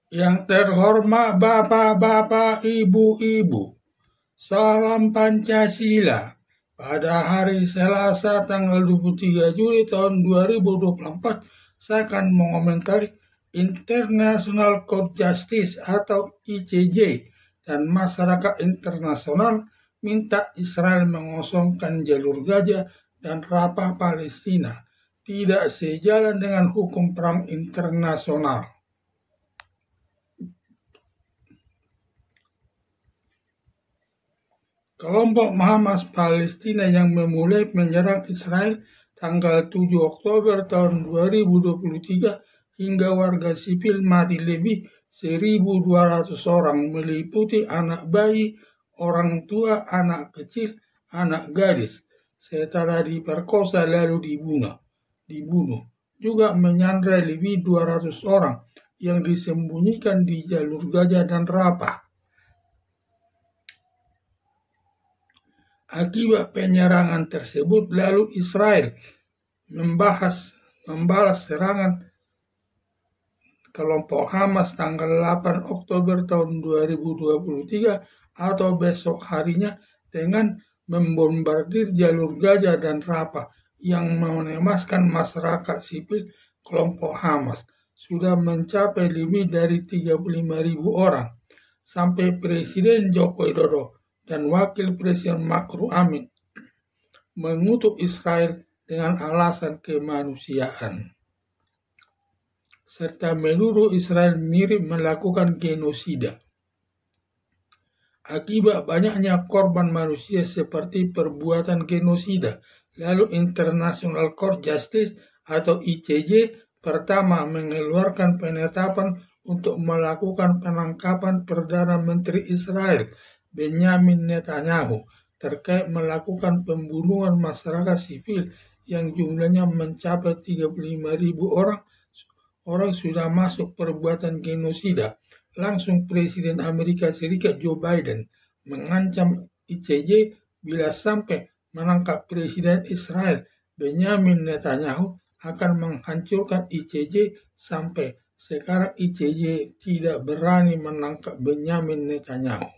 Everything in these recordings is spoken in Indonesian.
Yang terhormat Bapak-Bapak, Ibu-Ibu, salam Pancasila. Pada hari Selasa tanggal 23 Juli tahun 2024, saya akan mengomentari International Court Justice atau ICJ dan masyarakat internasional minta Israel mengosongkan jalur Gaza dan Rafah Palestina. Tidak sejalan dengan hukum perang internasional. Kelompok Hamas Palestina yang memulai menyerang Israel tanggal 7 Oktober tahun 2023 hingga warga sipil mati lebih 1.200 orang meliputi anak bayi, orang tua, anak kecil, anak gadis, setelah diperkosa lalu dibunuh. Juga menyandra lebih 200 orang yang disembunyikan di jalur Gaza dan Rafah. Akibat penyerangan tersebut, lalu Israel membalas serangan kelompok Hamas tanggal 8 Oktober tahun 2023 atau besok harinya dengan membombardir jalur Gaza dan Rafah yang menemaskan masyarakat sipil kelompok Hamas sudah mencapai lebih dari 35.000 orang. Sampai Presiden Joko Widodo dan Wakil Presiden Ma'ruf Amin mengutuk Israel dengan alasan kemanusiaan, serta menuduh Israel mirip melakukan genosida. Akibat banyaknya korban manusia seperti perbuatan genosida, lalu International Court Justice atau ICJ pertama mengeluarkan penetapan untuk melakukan penangkapan Perdana Menteri Israel Benjamin Netanyahu terkait melakukan pembunuhan masyarakat sipil yang jumlahnya mencapai 35.000 orang sudah masuk perbuatan genosida. Langsung Presiden Amerika Serikat Joe Biden mengancam ICJ bila sampai menangkap Presiden Israel Benjamin Netanyahu akan menghancurkan ICJ. Sampai sekarang ICJ tidak berani menangkap Benjamin Netanyahu.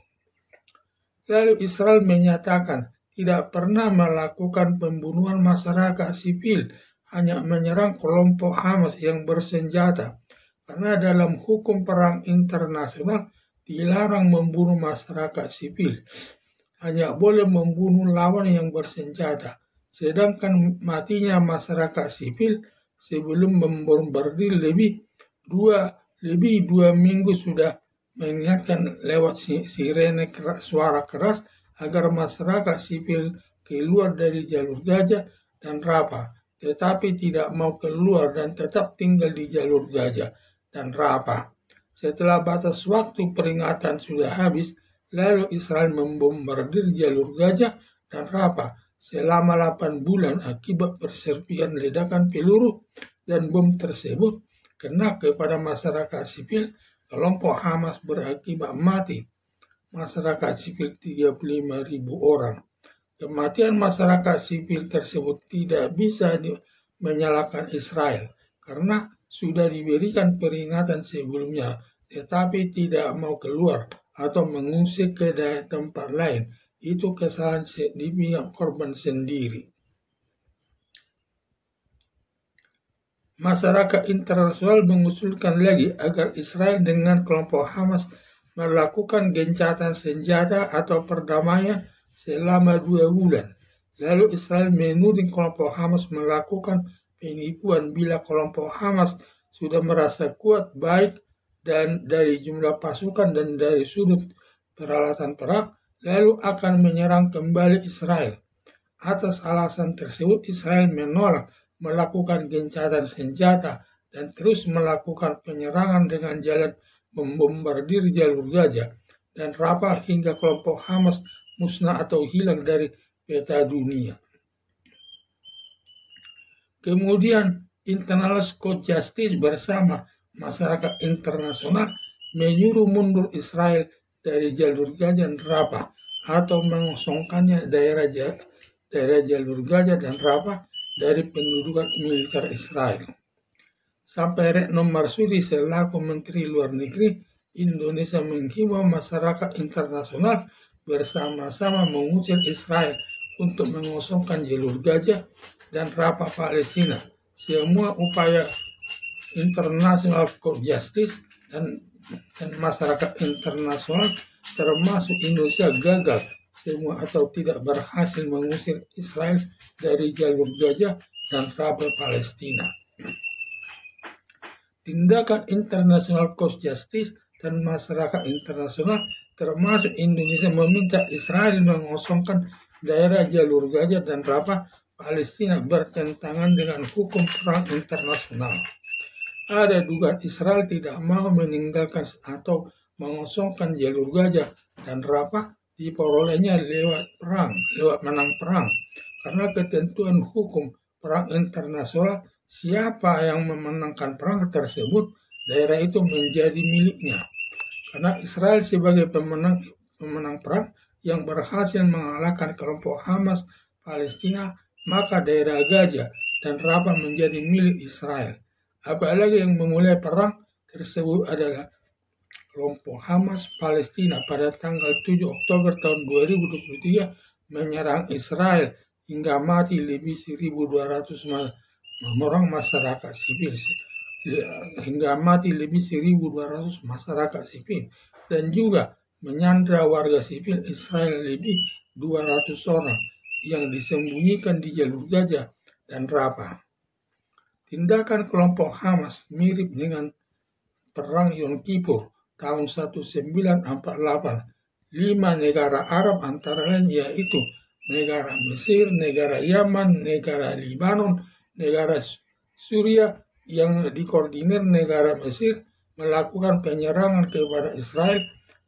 Lalu Israel menyatakan tidak pernah melakukan pembunuhan masyarakat sipil, hanya menyerang kelompok Hamas yang bersenjata. Karena dalam hukum perang internasional dilarang membunuh masyarakat sipil, hanya boleh membunuh lawan yang bersenjata. Sedangkan matinya masyarakat sipil sebelum membombardir lebih dua minggu sudah mengingatkan lewat sirene suara keras agar masyarakat sipil keluar dari jalur Gaza dan Rafah, tetapi tidak mau keluar dan tetap tinggal di jalur Gaza dan Rafah. Setelah batas waktu peringatan sudah habis, lalu Israel membombardir jalur Gaza dan Rafah selama 8 bulan akibat perserpihan ledakan peluru dan bom tersebut kena kepada masyarakat sipil. Kelompok Hamas berakibat mati masyarakat sipil 35.000 orang. Kematian masyarakat sipil tersebut tidak bisa menyalahkan Israel karena sudah diberikan peringatan sebelumnya, tetapi tidak mau keluar atau mengungsi ke tempat lain. Itu kesalahan di pihak korban sendiri. Masyarakat internasional mengusulkan lagi agar Israel dengan kelompok Hamas melakukan gencatan senjata atau perdamaian selama 2 bulan. Lalu Israel menuding kelompok Hamas melakukan penipuan bila kelompok Hamas sudah merasa kuat baik dan dari jumlah pasukan dan dari sudut peralatan perang, lalu akan menyerang kembali Israel. Atas alasan tersebut, Israel menolak melakukan gencatan senjata dan terus melakukan penyerangan dengan jalan membombardir jalur Gaza dan Rafah hingga kelompok Hamas musnah atau hilang dari peta dunia. Kemudian International Court Justice bersama masyarakat internasional menyuruh mundur Israel dari jalur Gaza dan Rafah atau mengosongkannya daerah jalur Gaza dan Rafah dari pendudukan militer Israel. Sampai Retno Marsudi selaku Menteri Luar Negeri, Indonesia menghimbau masyarakat internasional bersama-sama mengusir Israel untuk mengosongkan jalur Gaza dan Rafah Palestina. Semua upaya internasional court justice dan masyarakat internasional termasuk Indonesia gagal semua atau tidak berhasil mengusir Israel dari jalur Gaza dan Rafah Palestina. Tindakan internasional court justice dan masyarakat internasional termasuk Indonesia meminta Israel mengosongkan daerah jalur Gaza dan Rafah Palestina bertentangan dengan hukum perang internasional. Ada dugaan Israel tidak mau meninggalkan atau mengosongkan jalur Gaza dan Rafah diperolehnya lewat menang perang. Karena ketentuan hukum perang internasional, siapa yang memenangkan perang tersebut, daerah itu menjadi miliknya. Karena Israel sebagai pemenang perang yang berhasil mengalahkan kelompok Hamas Palestina, maka daerah Gaza dan Rafah menjadi milik Israel. Apalagi yang memulai perang tersebut adalah kelompok Hamas Palestina pada tanggal 7 Oktober tahun 2023 menyerang Israel hingga mati lebih 1.200 orang masyarakat sipil. Hingga mati lebih 1.200 masyarakat sipil dan juga menyandra warga sipil Israel lebih 200 orang yang disembunyikan di jalur Gaza dan Rafah. Tindakan kelompok Hamas mirip dengan perang Yom Kippur tahun 1948. 5 negara Arab antara lain yaitu negara Mesir, negara Yaman, negara Libanon, negara Suriah yang dikoordinir negara Mesir melakukan penyerangan kepada Israel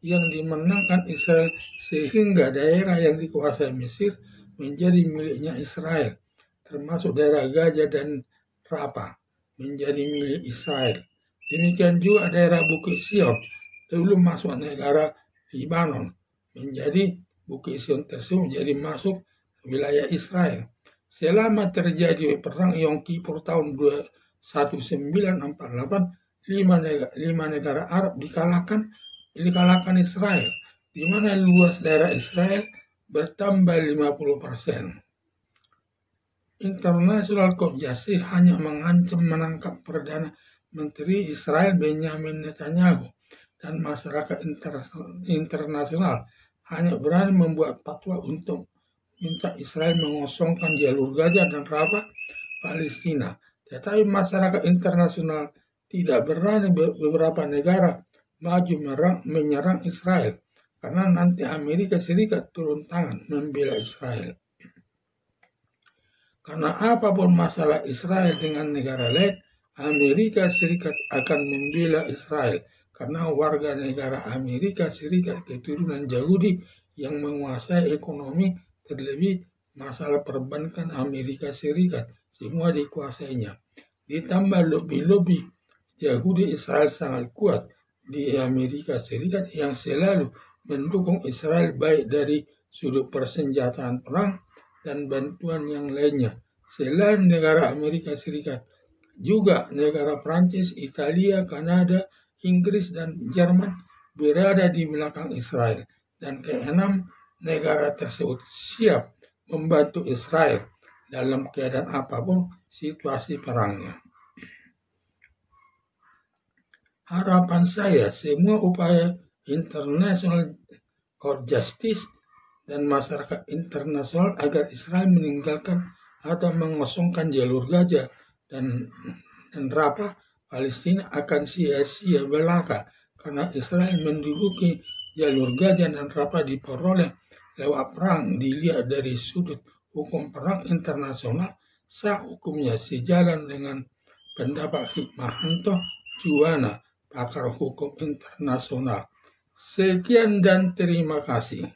yang dimenangkan Israel sehingga daerah yang dikuasai Mesir menjadi miliknya Israel, termasuk daerah Gaza dan Rafah menjadi milik Israel. Demikian juga daerah Bukit Sion dulu masuk negara Libanon, menjadi Bukit Sion tersebut menjadi masuk wilayah Israel. Selama terjadi perang Yom Kippur tahun 1948, 5 negara Arab dikalahkan Israel, di mana luas daerah Israel bertambah 50%. International Court Justice hanya mengancam menangkap Perdana Menteri Israel Benjamin Netanyahu, dan masyarakat internasional hanya berani membuat fatwa untuk minta Israel mengosongkan jalur Gaza dan Rafah Palestina. Tetapi masyarakat internasional tidak berani beberapa negara maju menyerang Israel karena nanti Amerika Serikat turun tangan membela Israel. Karena apapun masalah Israel dengan negara lain, Amerika Serikat akan membela Israel karena warga negara Amerika Serikat keturunan Yahudi yang menguasai ekonomi, terlebih masalah perbankan Amerika Serikat semua dikuasainya. Ditambah lobby Yahudi Israel sangat kuat di Amerika Serikat yang selalu mendukung Israel baik dari sudut persenjataan perang dan bantuan yang lainnya. Selain negara Amerika Serikat, juga negara Prancis, Italia, Kanada, Inggris, dan Jerman berada di belakang Israel. Dan keenam, negara tersebut siap membantu Israel dalam keadaan apapun situasi perangnya. Harapan saya semua upaya international court justice dan masyarakat internasional agar Israel meninggalkan atau mengosongkan jalur Gaza dan Rafah Palestina akan sia-sia belaka karena Israel menduduki jalur Gaza dan Rafah diperoleh lewat perang. Dilihat dari sudut hukum perang internasional, sah hukumnya sejalan dengan pendapat Hikmahanto Juwana, pakar hukum internasional. Sekian dan terima kasih.